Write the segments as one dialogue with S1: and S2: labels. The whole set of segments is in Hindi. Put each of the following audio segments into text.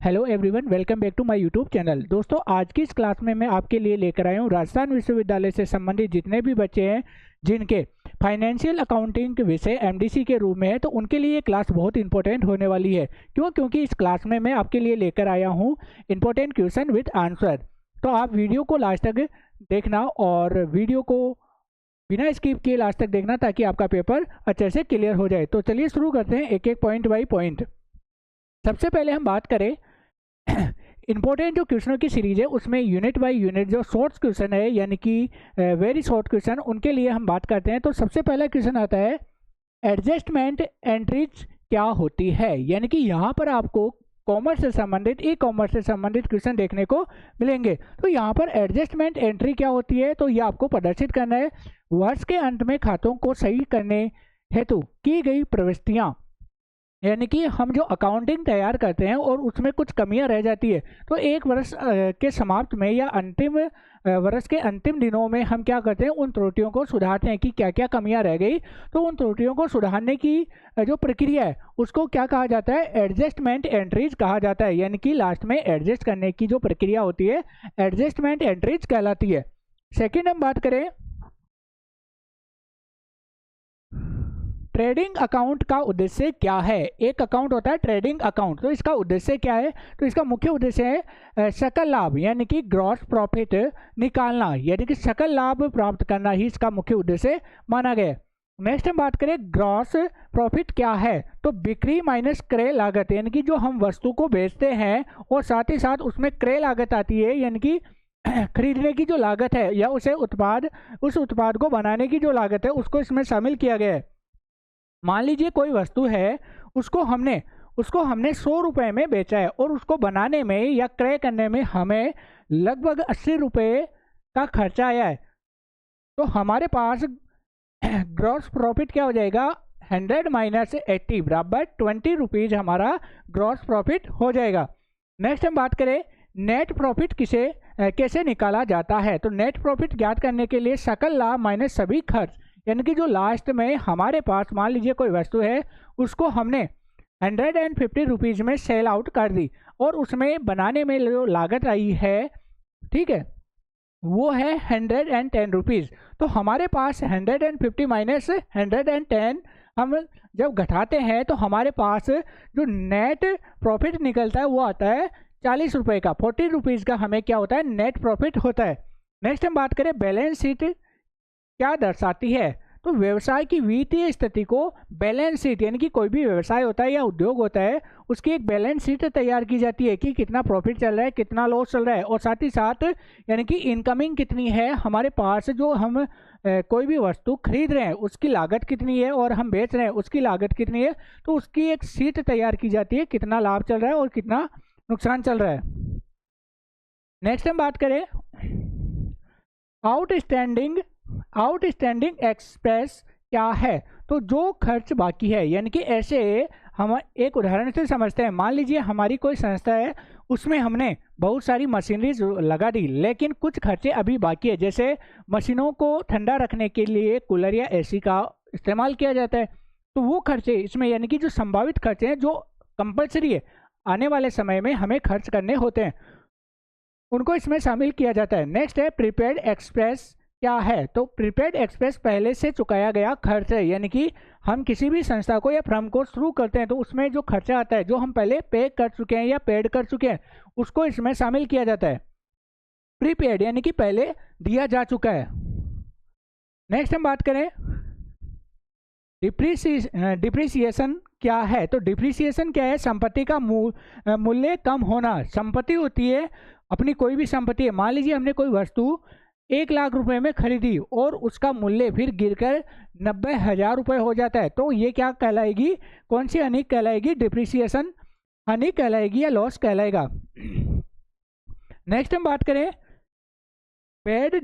S1: Hello everyone, welcome back to my YouTube channel. दोस्तों, आज की इस क्लास में मैं आपके लिए लेकर आया हूँ राजस्थान विश्वविद्यालय से संबंधित जितने भी बच्चे हैं जिनके फाइनेंशियल अकाउंटिंग के विषय एमडीसी के रूप में है, तो उनके लिए ये क्लास बहुत इंपॉर्टेंट होने वाली है। क्योंकि इस क्लास में मैं आपके लिए लेकर आया हूँ इंपॉर्टेंट क्वेश्चन विद आंसर। तो आप वीडियो को लास्ट तक देखना और वीडियो को बिना स्किप किए लास्ट तक देखना ताकि आपका पेपर अच्छे से क्लियर हो जाए। तो चलिए शुरू करते हैं एक एक पॉइंट बाई पॉइंट। सबसे पहले हम बात करें इंपॉर्टेंट जो क्वेश्चनों की सीरीज है उसमें यूनिट बाय यूनिट जो शॉर्ट क्वेश्चन है यानी कि वेरी शॉर्ट क्वेश्चन, उनके लिए हम बात करते हैं। तो सबसे पहला क्वेश्चन आता है एडजस्टमेंट एंट्रीज क्या होती है, यानी कि यहाँ पर आपको कॉमर्स से संबंधित ई कॉमर्स से संबंधित क्वेश्चन देखने को मिलेंगे। तो यहाँ पर एडजस्टमेंट एंट्री क्या होती है, तो ये आपको प्रदर्शित करना है वर्ष के अंत में खातों को सही करने हेतु की गई प्रविष्टियाँ, यानी कि हम जो अकाउंटिंग तैयार करते हैं और उसमें कुछ कमियां रह जाती है तो एक वर्ष के समाप्त में या अंतिम वर्ष के अंतिम दिनों में हम क्या करते हैं, उन त्रुटियों को सुधारते हैं कि क्या क्या कमियां रह गई। तो उन त्रुटियों को सुधारने की जो प्रक्रिया है उसको क्या कहा जाता है, एडजस्टमेंट एंट्रीज कहा जाता है, यानी कि लास्ट में एडजस्ट करने की जो प्रक्रिया होती है एडजस्टमेंट एंट्रीज कहलाती है। सेकेंड हम बात करें ट्रेडिंग अकाउंट का उद्देश्य क्या है। एक अकाउंट होता है ट्रेडिंग अकाउंट, तो इसका उद्देश्य क्या है, तो इसका मुख्य उद्देश्य है सकल लाभ यानी कि ग्रॉस प्रॉफिट निकालना, यानी कि सकल लाभ प्राप्त करना ही इसका मुख्य उद्देश्य माना गया। नेक्स्ट हम बात करें ग्रॉस प्रॉफिट क्या है, तो बिक्री माइनस क्रय लागत, यानी कि जो हम वस्तु को बेचते हैं और साथ ही साथ उसमें क्रय लागत आती है, यानी कि खरीदने की जो लागत है या उस उत्पाद को बनाने की जो लागत है उसको इसमें शामिल किया गया है। मान लीजिए कोई वस्तु है उसको हमने 100 रुपये में बेचा है और उसको बनाने में या क्रय करने में हमें लगभग 80 रुपये का खर्चा आया है, तो हमारे पास ग्रॉस प्रॉफिट क्या हो जाएगा, 100 माइनस 80 बराबर 20 रुपीज़ हमारा ग्रॉस प्रॉफिट हो जाएगा। नेक्स्ट हम बात करें नेट प्रॉफिट कैसे निकाला जाता है, तो नेट प्रॉफिट ज्ञात करने के लिए सकल लाभ माइनस सभी खर्च, यानी कि जो लास्ट में हमारे पास मान लीजिए कोई वस्तु है उसको हमने 150 रुपीज़ में सेल आउट कर दी और उसमें बनाने में जो लागत आई है, ठीक है, वो है 110 रुपीज़। तो हमारे पास 150 माइनस 110 हम जब घटाते हैं तो हमारे पास जो नेट प्रॉफिट निकलता है वो आता है 40 रुपये का, 40 रुपीज़ का हमें क्या होता है, नेट प्रॉफिट होता है। नेक्स्ट हम बात करें बैलेंस शीट क्या दर्शाती है, तो व्यवसाय की वित्तीय स्थिति को बैलेंस शीट, यानी कि कोई भी व्यवसाय होता है या उद्योग होता है उसकी एक बैलेंस शीट तैयार की जाती है कि कितना प्रॉफिट चल रहा है, कितना लॉस चल रहा है, और साथ ही साथ यानी कि इनकमिंग कितनी है हमारे पास, जो हम कोई भी वस्तु खरीद रहे हैं उसकी लागत कितनी है और हम बेच रहे हैं उसकी लागत कितनी है, तो उसकी एक शीट तैयार की जाती है कितना लाभ चल रहा है और कितना नुकसान चल रहा है। नेक्स्ट हम बात करें आउटस्टैंडिंग एक्सपेंस क्या है, तो जो खर्च बाकी है, यानी कि ऐसे हम एक उदाहरण से समझते हैं। मान लीजिए हमारी कोई संस्था है उसमें हमने बहुत सारी मशीनरी लगा दी लेकिन कुछ खर्चे अभी बाकी है, जैसे मशीनों को ठंडा रखने के लिए कूलर या एसी का इस्तेमाल किया जाता है, तो वो खर्चे इसमें यानी कि जो संभावित खर्चे हैं जो कंपल्सरी है आने वाले समय में हमें खर्च करने होते हैं उनको इसमें शामिल किया जाता है। नेक्स्ट है प्रीपेड एक्सप्रेस क्या है, तो प्रीपेड एक्सप्रेस पहले से चुकाया गया खर्च है, यानी कि हम किसी भी संस्था को या फर्म को शुरू करते हैं तो उसमें जो खर्चा आता है जो हम पहले पे कर चुके हैं या पेड कर चुके हैं उसको इसमें शामिल किया जाता है, प्रीपेड यानी कि पहले दिया जा चुका है। नेक्स्ट हम बात करें डिप्रिसिएशन क्या है, तो डिप्रिसिएशन क्या है, संपत्ति का मूल्य कम होना। संपत्ति होती है अपनी कोई भी संपत्ति है, मान लीजिए हमने कोई वस्तु 1 लाख रुपए में खरीदी और उसका मूल्य फिर गिरकर 90,000 रुपये हो जाता है, तो ये क्या कहलाएगी, कौन सी हानि कहलाएगी, डिप्रिसिएशन हानि कहलाएगी या लॉस कहलाएगा। नेक्स्ट हम बात करें बैड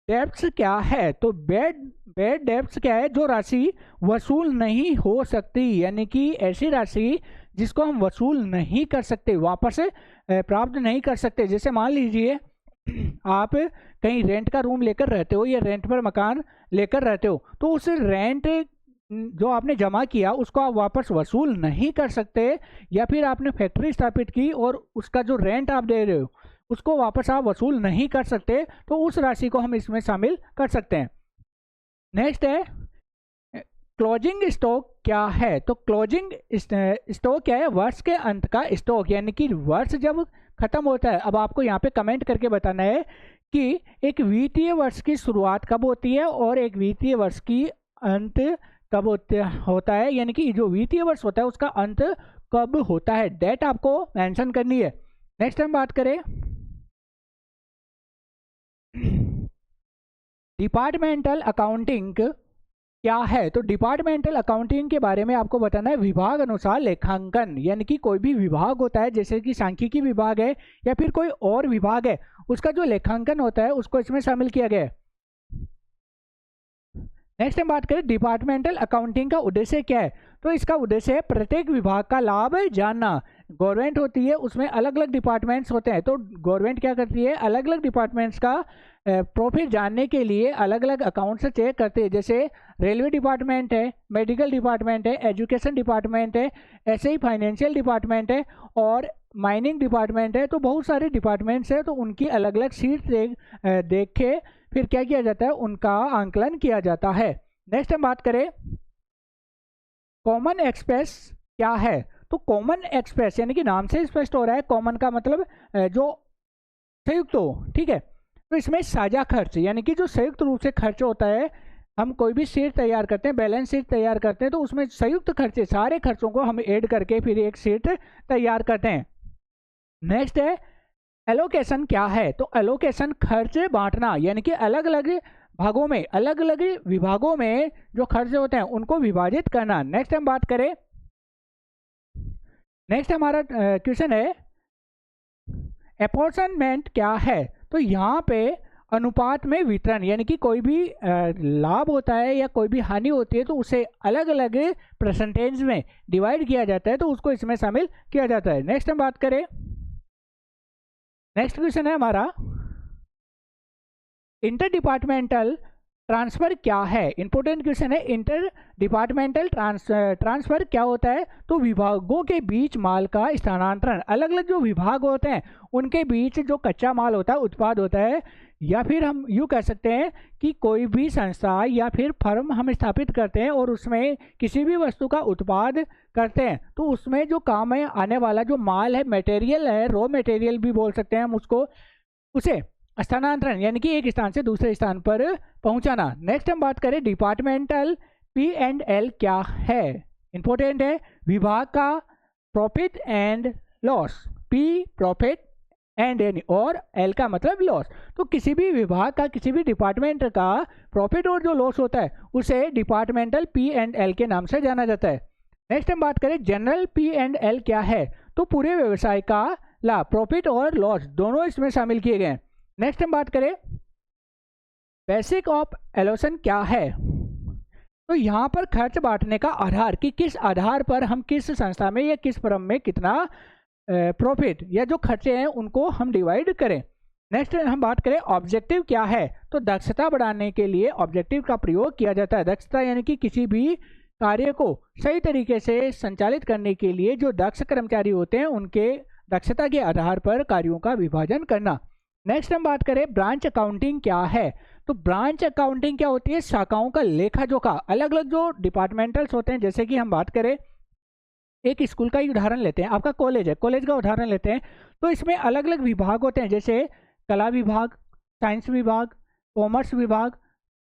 S1: डेब्ट्स क्या है, तो बैड डेब्ट्स क्या है, जो राशि वसूल नहीं हो सकती, यानी कि ऐसी राशि जिसको हम वसूल नहीं कर सकते, वापस प्राप्त नहीं कर सकते। जैसे मान लीजिए आप कहीं रेंट का रूम लेकर रहते हो या रेंट पर मकान लेकर रहते हो, तो उस रेंट जो आपने जमा किया उसको आप वापस वसूल नहीं कर सकते, या फिर आपने फैक्ट्री स्थापित की और उसका जो रेंट आप दे रहे हो उसको वापस आप वसूल नहीं कर सकते, तो उस राशि को हम इसमें शामिल कर सकते हैं। नेक्स्ट है क्लोजिंग स्टॉक क्या है। तो क्लोजिंग स्टॉक क्या है, वर्ष के अंत का स्टॉक, यानी कि वर्ष जब खत्म होता है। अब आपको यहाँ पे कमेंट करके बताना है कि एक वित्तीय वर्ष की शुरुआत कब होती है और एक वित्तीय वर्ष की अंत कब होता है, यानी कि जो वित्तीय वर्ष होता है उसका अंत कब होता है, डेट आपको मेंशन करनी है। नेक्स्ट हम बात करें डिपार्टमेंटल अकाउंटिंग क्या है। तो डिपार्टमेंटल अकाउंटिंग के बारे में आपको बताना है विभाग अनुसार लेखांकन, यानी कि कोई भी विभाग होता है जैसे कि सांख्यिकी विभाग है या फिर कोई और विभाग है, उसका जो लेखांकन होता है उसको इसमें शामिल किया गया है। नेक्स्ट हम बात करें डिपार्टमेंटल अकाउंटिंग का उद्देश्य क्या है। तो इसका उद्देश्य है प्रत्येक विभाग का लाभ जानना। गवर्नमेंट होती है उसमें अलग अलग डिपार्टमेंट्स होते हैं, तो गवर्नमेंट क्या करती है अलग अलग डिपार्टमेंट्स का प्रॉफिट जानने के लिए अलग अलग अकाउंट से चेक करते हैं। जैसे रेलवे डिपार्टमेंट है, मेडिकल डिपार्टमेंट है, एजुकेशन डिपार्टमेंट है, ऐसे ही फाइनेंशियल डिपार्टमेंट है और माइनिंग डिपार्टमेंट है। तो बहुत सारे डिपार्टमेंट्स है, तो उनकी अलग अलग सीट देख के फिर क्या किया जाता है, उनका आंकलन किया जाता है। नेक्स्ट हम बात करें कॉमन एक्सपेंस क्या है। तो कॉमन एक्सपेंस यानी कि नाम से स्पष्ट हो रहा है, कॉमन का मतलब जो संयुक्त हो, ठीक है। तो इसमें साझा खर्च यानी कि जो संयुक्त रूप से खर्च होता है, हम कोई भी शीट तैयार करते हैं, बैलेंस शीट तैयार करते हैं, तो उसमें संयुक्त खर्चे सारे खर्चों को हम ऐड करके फिर एक शीट तैयार करते हैं। नेक्स्ट है एलोकेशन क्या है। तो एलोकेशन खर्च बांटना, यानी कि अलग अलग भागों में अलग अलग विभागों में जो खर्च होते हैं उनको विभाजित करना। नेक्स्ट हम बात करें, नेक्स्ट हमारा क्वेश्चन है अपॉर्चनमेंट क्या है। तो यहाँ पे अनुपात में वितरण, यानी कि कोई भी लाभ होता है या कोई भी हानि होती है तो उसे अलग अलग परसेंटेज में डिवाइड किया जाता है, तो उसको इसमें शामिल किया जाता है। नेक्स्ट हम बात करें, नेक्स्ट क्वेश्चन है हमारा इंटर डिपार्टमेंटल ट्रांसफर क्या है। इंपॉर्टेंट क्वेश्चन है, इंटर डिपार्टमेंटल ट्रांसफर क्या होता है। तो विभागों के बीच माल का स्थानांतरण, अलग अलग जो विभाग होते हैं उनके बीच जो कच्चा माल होता है, उत्पाद होता है, या फिर हम यूँ कह सकते हैं कि कोई भी संस्था या फिर फर्म हम स्थापित करते हैं और उसमें किसी भी वस्तु का उत्पाद करते हैं, तो उसमें जो काम में आने वाला जो माल है, मटेरियल है, रॉ मटेरियल भी बोल सकते हैं हम उसको, उसे स्थानांतरण यानी कि एक स्थान से दूसरे स्थान पर पहुंचाना। नेक्स्ट हम बात करें डिपार्टमेंटल P&L क्या है। इंपॉर्टेंट है, विभाग का profit and loss, P profit and यानी और L का मतलब लॉस। तो किसी भी विभाग का, किसी भी डिपार्टमेंट का प्रॉफिट और जो लॉस होता है उसे डिपार्टमेंटल P&L के नाम से जाना जाता है। नेक्स्ट हम बात करें जनरल P&L क्या है। तो पूरे व्यवसाय का लाभ, प्रॉफिट और लॉस दोनों इसमें शामिल किए गए हैं। नेक्स्ट हम बात करें बेसिक ऑफ एलोकेशन क्या है। तो यहाँ पर खर्च बांटने का आधार, कि किस आधार पर हम किस संस्था में या किस फर्म में कितना प्रॉफिट या जो खर्चे हैं उनको हम डिवाइड करें। नेक्स्ट हम बात करें ऑब्जेक्टिव क्या है। तो दक्षता बढ़ाने के लिए ऑब्जेक्टिव का प्रयोग किया जाता है। दक्षता यानी कि किसी भी कार्य को सही तरीके से संचालित करने के लिए जो दक्ष कर्मचारी होते हैं उनके दक्षता के आधार पर कार्यों का विभाजन करना। नेक्स्ट हम बात करें ब्रांच अकाउंटिंग क्या है। तो ब्रांच अकाउंटिंग क्या होती है, शाखाओं का लेखा जोखा। अलग अलग जो डिपार्टमेंटल्स होते हैं, जैसे कि हम बात करें एक स्कूल का ही उदाहरण लेते हैं, आपका कॉलेज है, कॉलेज का उदाहरण लेते हैं, तो इसमें अलग अलग विभाग होते हैं, जैसे कला विभाग, साइंस विभाग, कॉमर्स विभाग,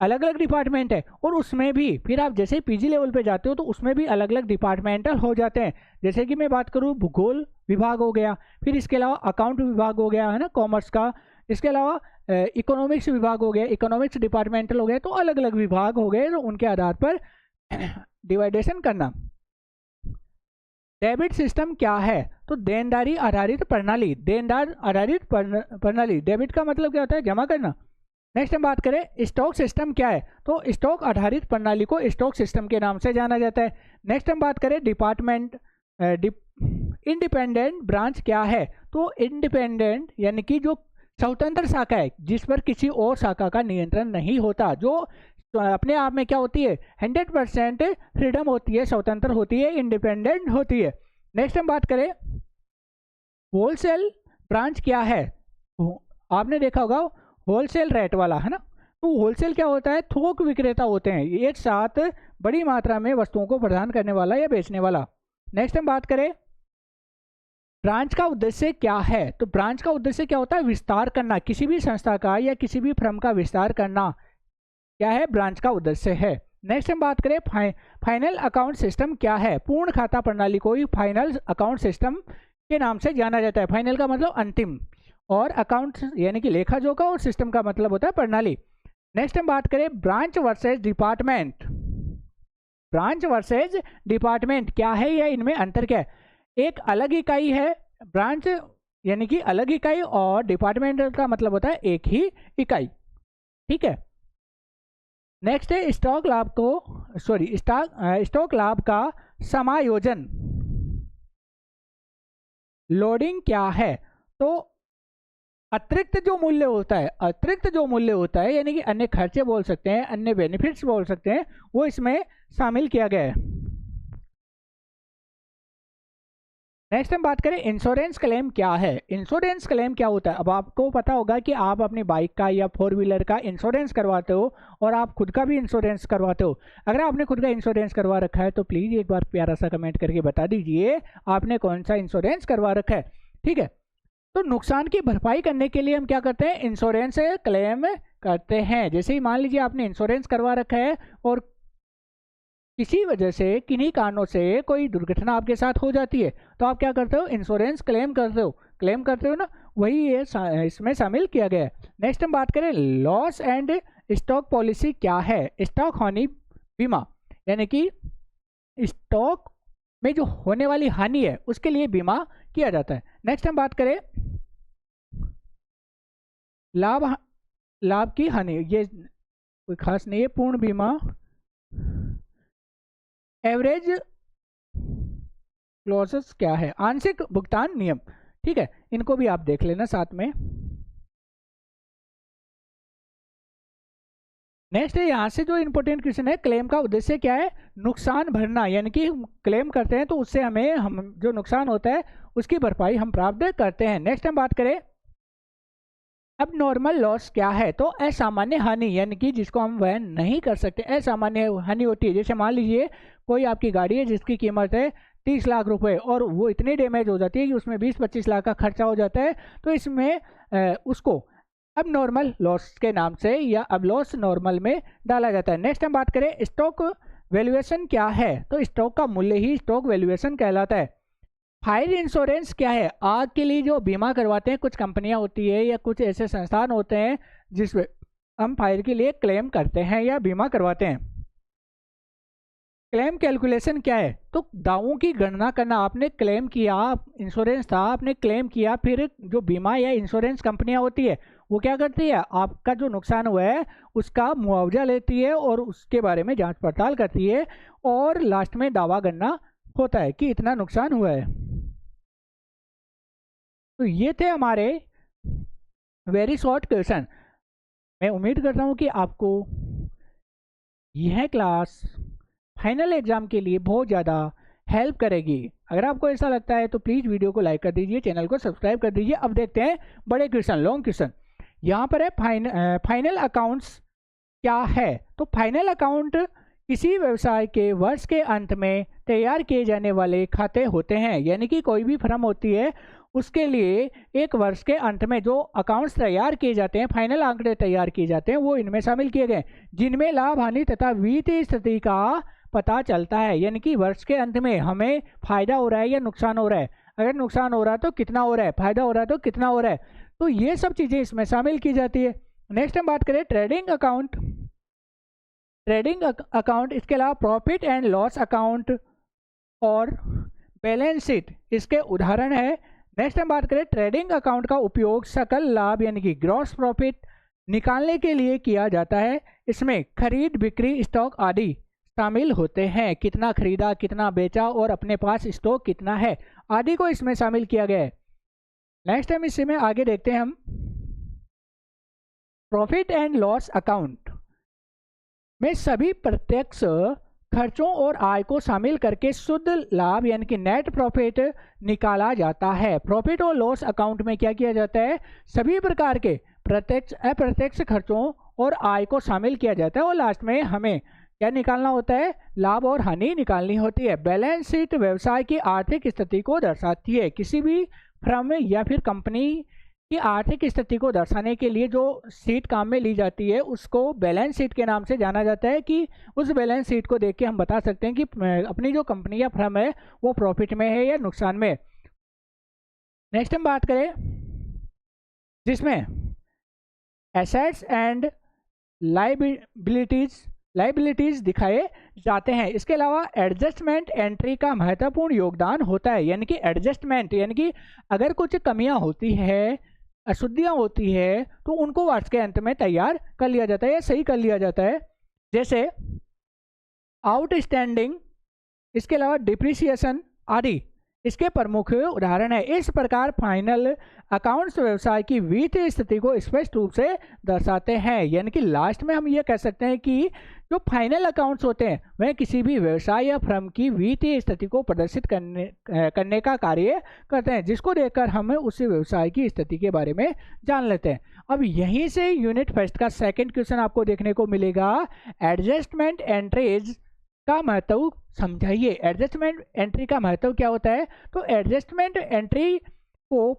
S1: अलग अलग डिपार्टमेंट है। और उसमें भी फिर आप जैसे पीजी लेवल पे जाते हो तो उसमें भी अलग अलग डिपार्टमेंटल हो जाते हैं। जैसे कि मैं बात करूँ भूगोल विभाग हो गया, फिर इसके अलावा अकाउंट विभाग हो गया है ना कॉमर्स का, इसके अलावा इकोनॉमिक्स विभाग हो गया, इकोनॉमिक्स डिपार्टमेंटल हो गया, तो अलग अलग विभाग हो गए, तो उनके आधार पर डिवाइडेशन करना। डेबिट सिस्टम क्या है। तो देनदारी आधारित प्रणाली, देनदार आधारित प्रणाली, डेबिट का मतलब क्या होता है, जमा करना। नेक्स्ट हम बात करें स्टॉक सिस्टम क्या है। तो स्टॉक आधारित प्रणाली को स्टॉक सिस्टम के नाम से जाना जाता है। नेक्स्ट हम बात करें डिपार्टमेंट इंडिपेंडेंट ब्रांच क्या है। तो इंडिपेंडेंट यानी कि जो स्वतंत्र शाखा है जिस पर किसी और शाखा का नियंत्रण नहीं होता, जो तो अपने आप में क्या होती है, 100% फ्रीडम होती है, स्वतंत्र होती है, इंडिपेंडेंट होती है। नेक्स्ट हम बात करें होलसेल ब्रांच क्या है। आपने देखा होगा होलसेल रेट वाला, है ना। तो होलसेल क्या होता है, थोक विक्रेता होते हैं, एक साथ बड़ी मात्रा में वस्तुओं को प्रदान करने वाला या बेचने वाला। नेक्स्ट हम बात करें ब्रांच का उद्देश्य क्या है। तो ब्रांच का उद्देश्य क्या होता है, विस्तार करना, किसी भी संस्था का या किसी भी फर्म का विस्तार करना क्या है, ब्रांच का उद्देश्य है। नेक्स्ट हम बात करें फाइनल अकाउंट सिस्टम क्या है। पूर्ण खाता प्रणाली को ही फाइनल अकाउंट सिस्टम के नाम से जाना जाता है। फाइनल का मतलब अंतिम, और अकाउंट यानी कि लेखा जोखा, और सिस्टम का मतलब होता है प्रणाली। नेक्स्ट हम बात करें branch versus department. Branch versus department क्या है या इनमें अंतर क्या है। एक अलग इकाई है, ब्रांच यानी कि अलग इकाई, और डिपार्टमेंट का मतलब होता है एक ही इकाई, ठीक है। नेक्स्ट है स्टॉक लाभ को स्टॉक लाभ का समायोजन। लोडिंग क्या है, तो अतिरिक्त जो मूल्य होता है यानी कि अन्य खर्चे बोल सकते हैं, अन्य बेनिफिट्स बोल सकते हैं, वो इसमें शामिल किया गया है। नेक्स्ट हम बात करें इंश्योरेंस क्लेम क्या है। इंश्योरेंस क्लेम क्या होता है। अब आपको पता होगा कि आप अपनी बाइक का या 4 व्हीलर का इंश्योरेंस करवाते हो, और आप खुद का भी इंश्योरेंस करवाते हो। अगर आपने खुद का इंश्योरेंस करवा रखा है तो प्लीज़ एक बार प्यारा सा कमेंट करके बता दीजिए आपने कौन सा इंश्योरेंस करवा रखा है, ठीक है। तो नुकसान की भरपाई करने के लिए हम क्या करते हैं, इंश्योरेंस क्लेम करते हैं। जैसे ही मान लीजिए आपने इंश्योरेंस करवा रखा है और किसी वजह से, किन्हीं कारणों से कोई दुर्घटना आपके साथ हो जाती है, तो आप क्या करते हो, इंश्योरेंस क्लेम करते हो ना, वही ये इसमें शामिल किया गया है। नेक्स्ट हम बात करें लॉस एंड स्टॉक पॉलिसी क्या है। स्टॉक हानि बीमा, यानी कि स्टॉक में जो होने वाली हानि है उसके लिए बीमा किया जाता है। नेक्स्ट हम बात करें लाभ की हानि, ये कोई खास नहीं है। पूर्ण बीमा, एवरेज क्लॉजेस क्या है, आंशिक भुगतान नियम, ठीक है। इनको भी आप देख लेना साथ में। नेक्स्ट है यहाँ से जो इंपॉर्टेंट क्वेश्चन है, क्लेम का उद्देश्य क्या है, नुकसान भरना, यानी कि क्लेम करते हैं तो उससे हमें हम जो नुकसान होता है उसकी भरपाई हम प्राप्त करते हैं। नेक्स्ट हम बात करें अब नॉर्मल लॉस क्या है। तो असामान्य हानि, यानी कि जिसको हम वहन नहीं कर सकते, असामान्य हानि होती है। जैसे मान लीजिए कोई आपकी गाड़ी है जिसकी कीमत है 30 लाख रुपए, और वो इतनी डैमेज हो जाती है कि उसमें 20-25 लाख का खर्चा हो जाता है, तो इसमें उसको अब नॉर्मल लॉस के नाम से या अब लॉस नॉर्मल में डाला जाता है। नेक्स्ट हम बात करें स्टॉक वैल्यूएशन क्या है। तो स्टॉक का मूल्य ही स्टॉक वैल्यूएशन कहलाता है। फायर इंश्योरेंस क्या है, आग के लिए जो बीमा करवाते हैं कुछ कंपनियां होती है या कुछ ऐसे संस्थान होते हैं जिसमें हम फायर के लिए क्लेम करते हैं या बीमा करवाते हैं। क्लेम कैलकुलेशन क्या है, तो दावों की गणना करना। आपने क्लेम किया, इंश्योरेंस था, आपने क्लेम किया, फिर जो बीमा या इंश्योरेंस कंपनियां होती है वो क्या करती है, आपका जो नुकसान हुआ है उसका मुआवजा लेती है और उसके बारे में जांच पड़ताल करती है, और लास्ट में दावा करना होता है कि इतना नुकसान हुआ है। तो ये थे हमारे वेरी शॉर्ट क्वेश्चन। मैं उम्मीद करता हूँ कि आपको यह क्लास फाइनल एग्जाम के लिए बहुत ज़्यादा हेल्प करेगी। अगर आपको ऐसा लगता है तो प्लीज़ वीडियो को लाइक कर दीजिए, चैनल को सब्सक्राइब कर दीजिए। अब देखते हैं बड़े क्वेश्चन, लॉन्ग क्वेश्चन। यहाँ पर है फाइनल अकाउंट्स क्या है। तो फाइनल अकाउंट किसी व्यवसाय के वर्ष के अंत में तैयार किए जाने वाले खाते होते हैं, यानी कि कोई भी फर्म होती है उसके लिए एक वर्ष के अंत में जो अकाउंट्स तैयार किए जाते हैं, फाइनल आंकड़े तैयार किए जाते हैं, वो इनमें शामिल किए गए, जिनमें लाभ हानि तथा वित्तीय स्थिति का पता चलता है। यानी कि वर्ष के अंत में हमें फायदा हो रहा है या नुकसान हो रहा है, अगर नुकसान हो रहा है तो कितना हो रहा है, फायदा हो रहा है तो कितना हो रहा है, तो ये सब चीज़ें इसमें शामिल की जाती है। नेक्स्ट हम बात करें ट्रेडिंग अकाउंट। ट्रेडिंग अकाउंट, इसके अलावा प्रॉफिट एंड लॉस अकाउंट और बैलेंस शीट इसके उदाहरण है। नेक्स्ट हम बात करें ट्रेडिंग अकाउंट का उपयोग सकल लाभ यानी कि ग्रॉस प्रॉफिट निकालने के लिए किया जाता है। इसमें खरीद बिक्री स्टॉक आदि शामिल होते हैं, कितना खरीदा कितना बेचा और अपने पास स्टॉक कितना है आदि को इसमें शामिल किया गया है। नेक्स्ट हम इसी में आगे देखते हैं हम प्रॉफिट एंड लॉस अकाउंट। में सभी प्रत्यक्ष खर्चों और आय को शामिल करके शुद्ध लाभ यानी कि नेट प्रॉफिट निकाला जाता है। प्रॉफिट और लॉस अकाउंट में क्या किया जाता है, सभी प्रकार के प्रत्यक्ष अप्रत्यक्ष खर्चों और आय को शामिल किया जाता है और लास्ट में हमें क्या निकालना होता है, लाभ और हानि निकालनी होती है। बैलेंस शीट व्यवसाय की आर्थिक स्थिति को दर्शाती है। किसी भी फर्म या फिर कंपनी की आर्थिक स्थिति को दर्शाने के लिए जो शीट काम में ली जाती है उसको बैलेंस शीट के नाम से जाना जाता है कि उस बैलेंस शीट को देख के हम बता सकते हैं कि अपनी जो कंपनी या फर्म है वो प्रॉफिट में है या नुकसान में। नेक्स्ट हम बात करें जिसमें एसेट्स एंड लाइबिलिटीज दिखाए जाते हैं। इसके अलावा एडजस्टमेंट एंट्री का महत्वपूर्ण योगदान होता है। यानी कि एडजस्टमेंट यानी कि अगर कुछ कमियां होती है, अशुद्धियां होती है तो उनको वर्ष के अंत में तैयार कर लिया जाता है या सही कर लिया जाता है। जैसे आउटस्टैंडिंग, इसके अलावा डिप्रिसिएशन आदि इसके प्रमुख उदाहरण है। इस प्रकार फाइनल अकाउंट्स व्यवसाय की वित्तीय स्थिति को स्पष्ट रूप से दर्शाते हैं। यानी कि लास्ट में हम ये कह सकते हैं कि जो फाइनल अकाउंट्स होते हैं वह किसी भी व्यवसाय या फर्म की वित्तीय स्थिति को प्रदर्शित करने का कार्य करते हैं, जिसको देखकर हमें उस व्यवसाय की स्थिति के बारे में जान लेते हैं। अब यहीं से यूनिट फर्स्ट का सेकंड क्वेश्चन आपको देखने को मिलेगा, एडजस्टमेंट एंट्रीज का महत्व समझाइए। एडजस्टमेंट एंट्री का महत्व क्या होता है, तो एडजस्टमेंट एंट्री को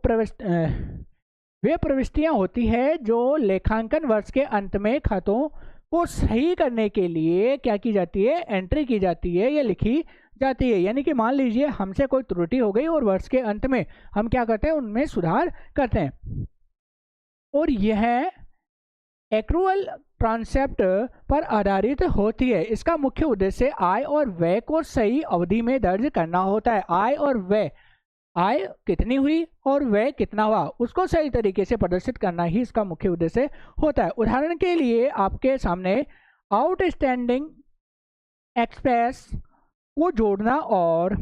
S1: वे प्रविष्टियां होती है जो लेखांकन वर्ष के अंत में खातों को सही करने के लिए क्या की जाती है, एंट्री की जाती है या लिखी जाती है। यानी कि मान लीजिए हमसे कोई त्रुटि हो गई और वर्ष के अंत में हम क्या करते हैं, उनमें सुधार करते हैं। और यह एक्रूअल कॉन्सेप्ट पर आधारित होती है। इसका मुख्य उद्देश्य आय और व्यय को सही अवधि में दर्ज करना होता है। आय और व्यय, आय कितनी हुई और व्यय कितना हुआ, उसको सही तरीके से प्रदर्शित करना ही इसका मुख्य उद्देश्य होता है। उदाहरण के लिए आपके सामने आउटस्टैंडिंग एक्सप्रेस को जोड़ना और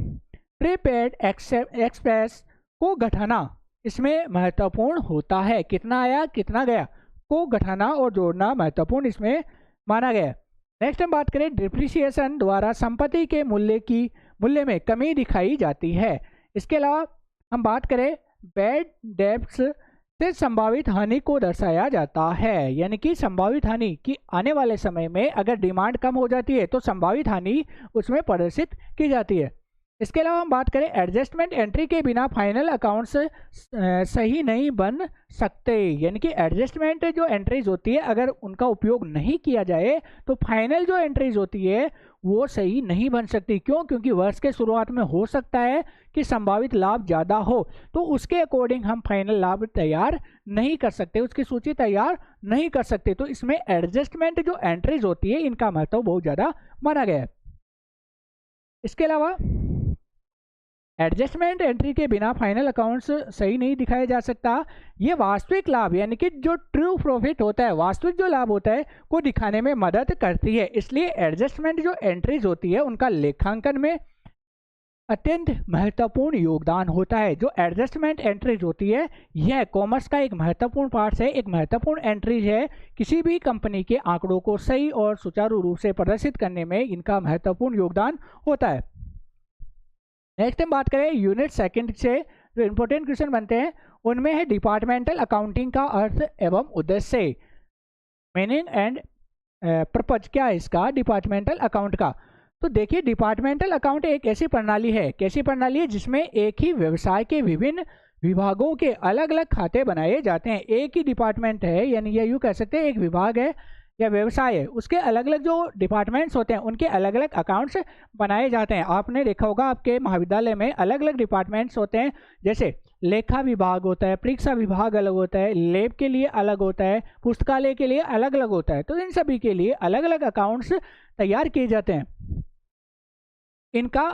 S1: प्रीपेड एक्सप्रेस को घटाना इसमें महत्वपूर्ण होता है। कितना आया कितना गया को घटाना और जोड़ना महत्वपूर्ण इसमें माना गया। नेक्स्ट हम बात करें, डिप्रिसिएशन द्वारा संपत्ति के मूल्य में कमी दिखाई जाती है। इसके अलावा हम बात करें, बैड डेब्ट्स से संभावित हानि को दर्शाया जाता है। यानी कि संभावित हानि की आने वाले समय में अगर डिमांड कम हो जाती है तो संभावित हानि उसमें प्रदर्शित की जाती है। इसके अलावा हम बात करें, एडजस्टमेंट एंट्री के बिना फाइनल अकाउंट्स सही नहीं बन सकते। यानी कि एडजस्टमेंट जो एंट्रीज होती है अगर उनका उपयोग नहीं किया जाए तो फाइनल जो एंट्रीज होती है वो सही नहीं बन सकती। क्यों? क्योंकि वर्ष के शुरुआत में हो सकता है कि संभावित लाभ ज़्यादा हो, तो उसके अकॉर्डिंग हम फाइनल लाभ तैयार नहीं कर सकते, उसकी सूची तैयार नहीं कर सकते। तो इसमें एडजस्टमेंट जो एंट्रीज होती है इनका महत्व बहुत ज़्यादा माना गया है। इसके अलावा एडजस्टमेंट एंट्री के बिना फाइनल अकाउंट्स सही नहीं दिखाया जा सकता। ये वास्तविक लाभ यानी कि जो ट्रू प्रॉफिट होता है, वास्तविक जो लाभ होता है को दिखाने में मदद करती है। इसलिए एडजस्टमेंट जो एंट्रीज होती है उनका लेखांकन में अत्यंत महत्वपूर्ण योगदान होता है। जो एडजस्टमेंट एंट्रीज होती है यह कॉमर्स का एक महत्वपूर्ण पार्ट है, एक महत्वपूर्ण एंट्रीज है। किसी भी कंपनी के आंकड़ों को सही और सुचारू रूप से प्रदर्शित करने में इनका महत्वपूर्ण योगदान होता है। नेक्स्ट हम बात करें, यूनिट सेकंड से जो इंपॉर्टेंट क्वेश्चन बनते हैं उनमें है डिपार्टमेंटल अकाउंटिंग का अर्थ एवं उद्देश्य, मीनिंग एंड पर्पज। क्या है इसका डिपार्टमेंटल अकाउंट का? तो देखिए, डिपार्टमेंटल अकाउंट एक ऐसी प्रणाली है, कैसी प्रणाली है जिसमें एक ही व्यवसाय के विभिन्न विभागों के अलग अलग खाते बनाए जाते हैं। एक ही डिपार्टमेंट है, यानी ये यूँ कह सकते हैं एक विभाग है या व्यवसाय है, उसके अलग अलग जो डिपार्टमेंट्स होते हैं उनके अलग अलग अकाउंट्स बनाए जाते हैं। आपने देखा होगा आपके महाविद्यालय में अलग अलग डिपार्टमेंट्स होते हैं, जैसे लेखा विभाग होता है, परीक्षा विभाग अलग होता है, लैब के लिए अलग होता है, पुस्तकालय के लिए अलग अलग होता है। तो इन सभी के लिए अलग अलग अकाउंट्स तैयार किए जाते हैं। इनका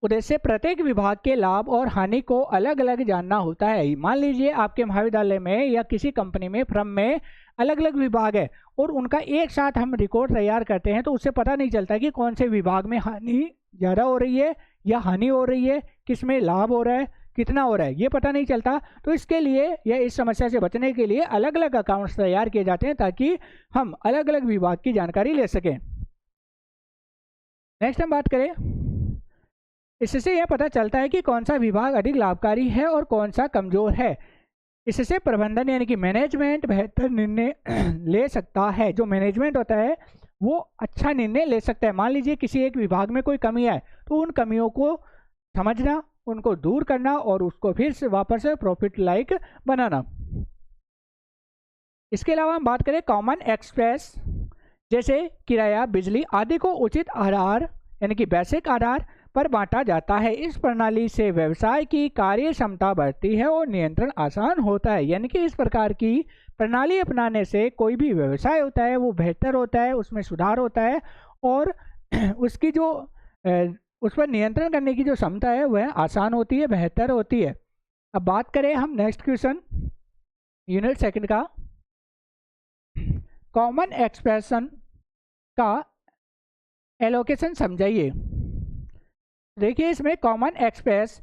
S1: उद्देश्य प्रत्येक विभाग के लाभ और हानि को अलग अलग जानना होता है। मान लीजिए आपके महाविद्यालय में या किसी कंपनी में, फर्म में अलग अलग विभाग है और उनका एक साथ हम रिकॉर्ड तैयार करते हैं तो उससे पता नहीं चलता कि कौन से विभाग में हानि ज़्यादा हो रही है या हानि हो रही है, किस में लाभ हो रहा है, कितना हो रहा है, ये पता नहीं चलता। तो इसके लिए या इस समस्या से बचने के लिए अलग अलग अकाउंट्स तैयार किए जाते हैं ताकि हम अलग अलग विभाग की जानकारी ले सकें। नेक्स्ट हम बात करें, इससे यह पता चलता है कि कौन सा विभाग अधिक लाभकारी है और कौन सा कमजोर है। इससे प्रबंधन यानी कि मैनेजमेंट बेहतर निर्णय ले सकता है। जो मैनेजमेंट होता है वो अच्छा निर्णय ले सकता है। मान लीजिए किसी एक विभाग में कोई कमी है तो उन कमियों को समझना, उनको दूर करना और उसको फिर से वापस से प्रॉफिट लाइक बनाना। इसके अलावा हम बात करें कॉमन एक्सपेंस जैसे किराया, बिजली आदि को उचित आधार यानी कि बेसिक आधार पर बांटा जाता है। इस प्रणाली से व्यवसाय की कार्य क्षमता बढ़ती है और नियंत्रण आसान होता है। यानी कि इस प्रकार की प्रणाली अपनाने से कोई भी व्यवसाय होता है वो बेहतर होता है, उसमें सुधार होता है और उसकी जो उस पर नियंत्रण करने की जो क्षमता है वह आसान होती है, बेहतर होती है। अब बात करें हम नेक्स्ट क्वेश्चन यूनिट सेकंड का, कॉमन एक्सप्रेशन का एलोकेशन समझाइए। देखिए इसमें कॉमन एक्सपेंस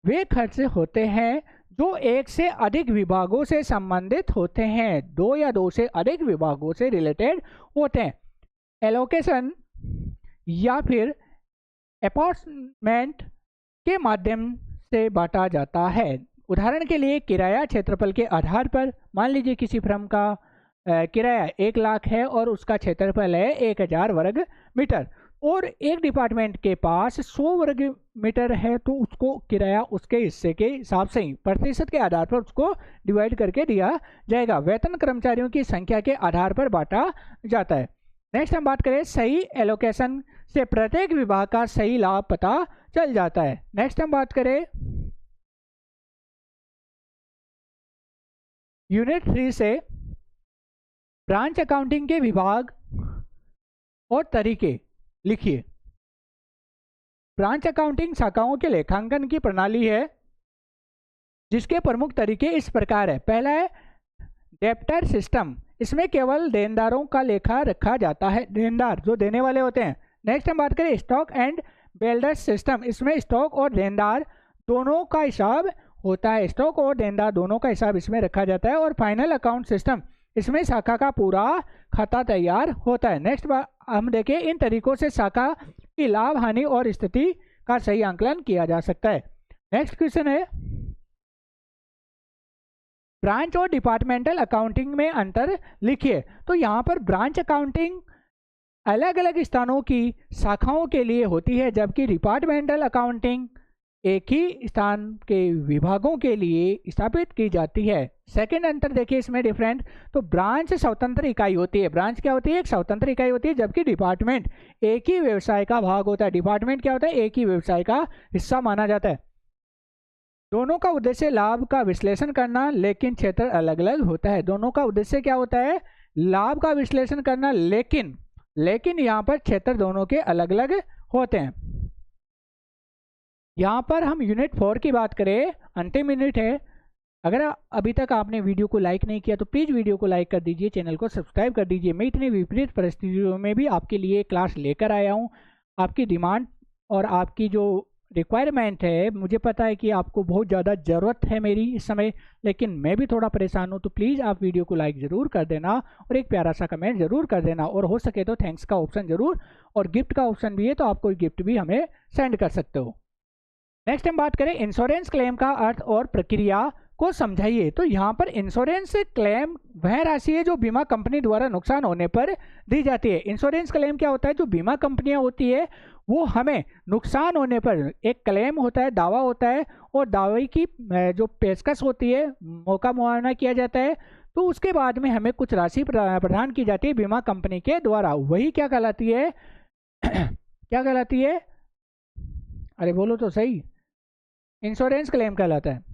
S1: वे खर्च होते हैं जो एक से अधिक विभागों से संबंधित होते हैं, दो या दो से अधिक विभागों से रिलेटेड होते हैं। एलोकेशन या फिर अपॉर्चमेंट के माध्यम से बांटा जाता है। उदाहरण के लिए किराया क्षेत्रफल के आधार पर, मान लीजिए किसी फर्म का किराया 1 लाख है और उसका क्षेत्रफल है 1000 वर्ग मीटर और एक डिपार्टमेंट के पास 100 वर्ग मीटर है तो उसको किराया उसके हिस्से के हिसाब से ही प्रतिशत के आधार पर उसको डिवाइड करके दिया जाएगा। वेतन कर्मचारियों की संख्या के आधार पर बांटा जाता है। नेक्स्ट हम बात करें सही एलोकेशन से प्रत्येक विभाग का सही लाभ पता चल जाता है। नेक्स्ट हम बात करें यूनिट 3 से ब्रांच अकाउंटिंग के विभाग और तरीके लिखिए। ब्रांच अकाउंटिंग शाखाओं के लेखांकन की प्रणाली है जिसके प्रमुख तरीके इस प्रकार है। पहला है डेप्टर सिस्टम, इसमें केवल देनदारों का लेखा रखा जाता है, देनदार जो देने वाले होते हैं। नेक्स्ट हम बात करें स्टॉक एंड बेल्डर सिस्टम, इसमें स्टॉक और देनदार दोनों का हिसाब होता है, स्टॉक और देनदार दोनों का हिसाब इसमें रखा जाता है। और फाइनल अकाउंट सिस्टम, इसमें शाखा का पूरा खाता तैयार होता है। नेक्स्ट हम देखें इन तरीकों से शाखा की लाभ हानि और स्थिति का सही आंकलन किया जा सकता है। नेक्स्ट क्वेश्चन है ब्रांच और डिपार्टमेंटल अकाउंटिंग में अंतर लिखिए। तो यहाँ पर ब्रांच अकाउंटिंग अलग अलग स्थानों की शाखाओं के लिए होती है जबकि डिपार्टमेंटल अकाउंटिंग एक ही स्थान के विभागों के लिए स्थापित की जाती है। सेकंड अंतर देखिए इसमें डिफरेंट, तो ब्रांच स्वतंत्र इकाई होती है, ब्रांच क्या होती है, एक स्वतंत्र इकाई होती है, जबकि डिपार्टमेंट एक ही व्यवसाय का भाग होता है। डिपार्टमेंट क्या होता है, एक ही व्यवसाय का हिस्सा माना जाता है। दोनों का उद्देश्य लाभ का विश्लेषण करना, लेकिन क्षेत्र अलग अलग होता है। दोनों का उद्देश्य क्या होता है, लाभ का विश्लेषण करना, लेकिन यहाँ पर क्षेत्र दोनों के अलग अलग होते हैं। यहाँ पर हम यूनिट 4 की बात करें, अंतिम यूनिट है। अगर अभी तक आपने वीडियो को लाइक नहीं किया तो प्लीज़ वीडियो को लाइक कर दीजिए, चैनल को सब्सक्राइब कर दीजिए। मैं इतनी विपरीत परिस्थितियों में भी आपके लिए क्लास लेकर आया हूँ। आपकी डिमांड और आपकी जो रिक्वायरमेंट है, मुझे पता है कि आपको बहुत ज़्यादा ज़रूरत है मेरी इस समय, लेकिन मैं भी थोड़ा परेशान हूँ। तो प्लीज़ आप वीडियो को लाइक ज़रूर कर देना और एक प्यारा सा कमेंट ज़रूर कर देना, और हो सके तो थैंक्स का ऑप्शन ज़रूर, और गिफ्ट का ऑप्शन भी है तो आप कोई गिफ्ट भी हमें सेंड कर सकते हो। नेक्स्ट हम बात करें इंश्योरेंस क्लेम का अर्थ और प्रक्रिया को समझाइए। तो यहाँ पर इंश्योरेंस क्लेम वह राशि है जो बीमा कंपनी द्वारा नुकसान होने पर दी जाती है। इंश्योरेंस क्लेम क्या होता है, जो बीमा कंपनियां होती है वो हमें नुकसान होने पर एक क्लेम होता है, दावा होता है, और दावे की जो पेशकश होती है, मौका मुआवजा किया जाता है, तो उसके बाद में हमें कुछ राशि प्रदान की जाती है बीमा कंपनी के द्वारा। वही क्या कहलाती है क्या कहलाती है, अरे बोलो तो सही, इंश्योरेंस क्लेम कहलाता है।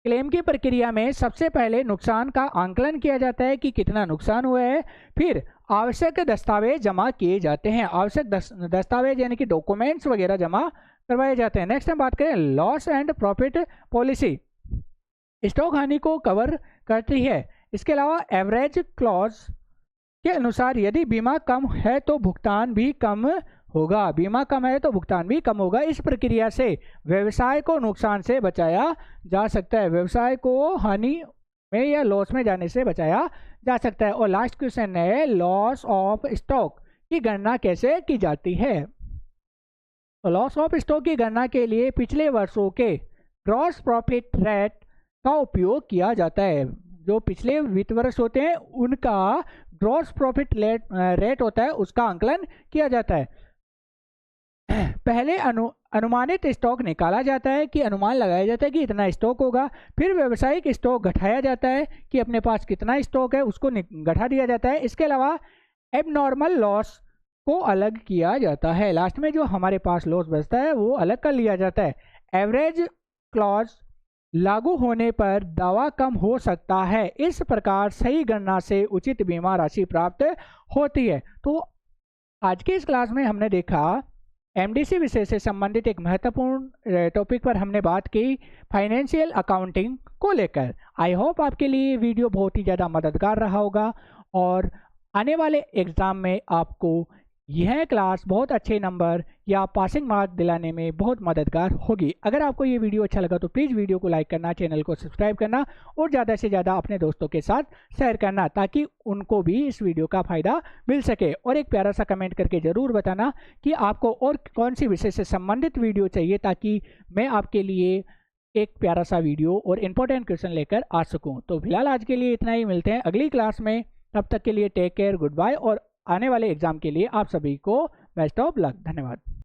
S1: क्लेम की प्रक्रिया में सबसे पहले नुकसान का आंकलन किया जाता है कि कितना नुकसान हुआ है, फिर आवश्यक दस्तावेज जमा किए जाते हैं, आवश्यक दस्तावेज यानी कि डॉक्यूमेंट्स वगैरह जमा करवाए जाते हैं। नेक्स्ट हम बात करें loss and profit policy, stock हानि को कवर करती है। इसके अलावा एवरेज क्लॉज के अनुसार यदि बीमा कम है तो भुगतान भी कम होगा, बीमा कम है तो भुगतान भी कम होगा। इस प्रक्रिया से व्यवसाय को नुकसान से बचाया जा सकता है, व्यवसाय को हानि में या लॉस में जाने से बचाया जा सकता है। और लास्ट क्वेश्चन है लॉस ऑफ स्टॉक की गणना कैसे की जाती है। तो लॉस ऑफ स्टॉक की गणना के लिए पिछले वर्षों के ग्रॉस प्रॉफिट रेट का उपयोग किया जाता है। जो पिछले वित्त वर्ष होते हैं उनका ग्रॉस प्रॉफिट रेट होता है, उसका आंकलन किया जाता है। पहले अनुमानित स्टॉक निकाला जाता है कि अनुमान लगाया जाता है कि इतना स्टॉक होगा। फिर व्यावसायिक स्टॉक घटाया जाता है कि अपने पास कितना स्टॉक है उसको घटा दिया जाता है। इसके अलावा एबनॉर्मल लॉस को अलग किया जाता है। लास्ट में जो हमारे पास लॉस बचता है वो अलग कर लिया जाता है। एवरेज क्लॉज लागू होने पर दावा कम हो सकता है। इस प्रकार सही गणना से उचित बीमा राशि प्राप्त होती है। तो आज की इस क्लास में हमने देखा एमडीसी विषय से संबंधित एक महत्वपूर्ण टॉपिक पर हमने बात की फाइनेंशियल अकाउंटिंग को लेकर। आई होप आपके लिए वीडियो बहुत ही ज़्यादा मददगार रहा होगा और आने वाले एग्ज़ाम में आपको यह क्लास बहुत अच्छे नंबर या पासिंग मार्क दिलाने में बहुत मददगार होगी। अगर आपको ये वीडियो अच्छा लगा तो प्लीज़ वीडियो को लाइक करना, चैनल को सब्सक्राइब करना और ज़्यादा से ज़्यादा अपने दोस्तों के साथ शेयर करना ताकि उनको भी इस वीडियो का फ़ायदा मिल सके। और एक प्यारा सा कमेंट करके ज़रूर बताना कि आपको और कौन सी विषय से संबंधित वीडियो चाहिए ताकि मैं आपके लिए एक प्यारा सा वीडियो और इम्पोर्टेंट क्वेश्चन लेकर आ सकूँ। तो फिलहाल आज के लिए इतना ही, मिलते हैं अगली क्लास में। तब तक के लिए टेक केयर, गुड बाय और आने वाले एग्जाम के लिए आप सभी को बेस्ट ऑफ लक। धन्यवाद।